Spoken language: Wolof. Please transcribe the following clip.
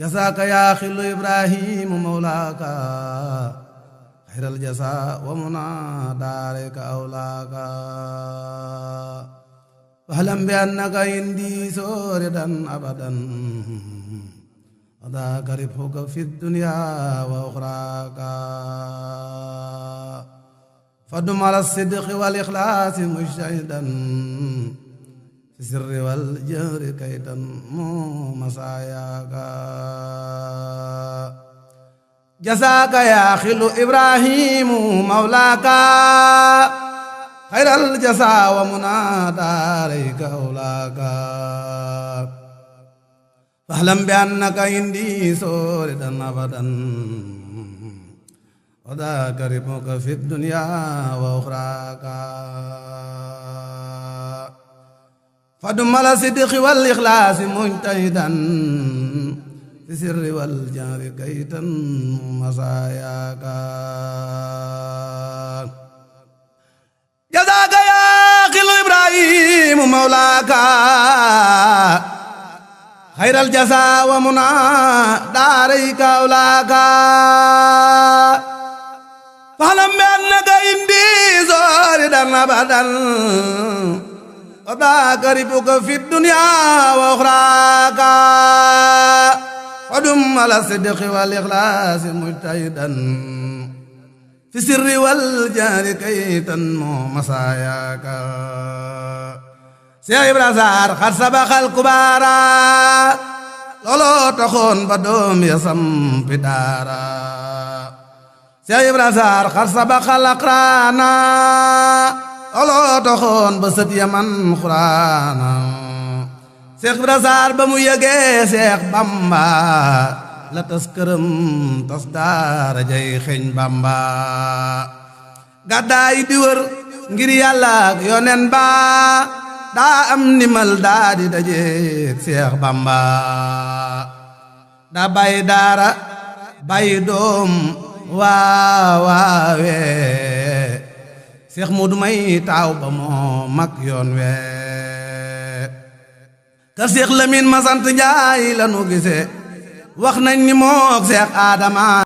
jasaaka yaa xillu ibrahimu mawlaaka xayral jasa wa muna daareka awlaaka fahlam bi annaka indi soridan abadan adaaka ribhuka fi dunya wa uxraaka fadum ala sidqi wal ikhlaasi mujtahidan fi sirri wal jahri kaytan mu masaayaaka jasaaka yaa xillu ibrahimu mawlaaka xayral jasa wa muna daarayka awlaaka fahlam bi annaka indi soridan abadan wadaaka ribhuka fi dunya wa uxraaka fadum ala sidqi wal ikhlaasi mujtahidan fi sirri wal jahri kaytan masaayaaka jazaaka yaa xillu ibrahimu mawlaaka xayral jasa wa muna daarayka awlaaka fahlam bi annaka indi soridan abadan wadaaka ribhuka fi dunya wa uxraaka fadum ala sidqi wal ikhlaasi mujtahidan fi sirri wal jahri kaytan mu masaayaaka Seex Ibra Saar xar sabaxal kubaara looloo taxoon ba doom ya sampi daara Seex Ibra Saar xar sabaxal aqraana looloo taxoon ba sët ya man xuraana Seex Ibra Saar ba mu yëgee Seex Bamba la tas këram tas daara jay xeeñ Bamba gàddaay di wër ngir Yàlla ak yonen ba daa am ndimal daa di dajeek Seex Bamba daa bàyyi daara bàyyi doom waawaawe Seex Moodu may taaw ba moo mag yoon we ka Seex Lamin ma sant Njaay la nu gise wax nañ ni mook Seex Adama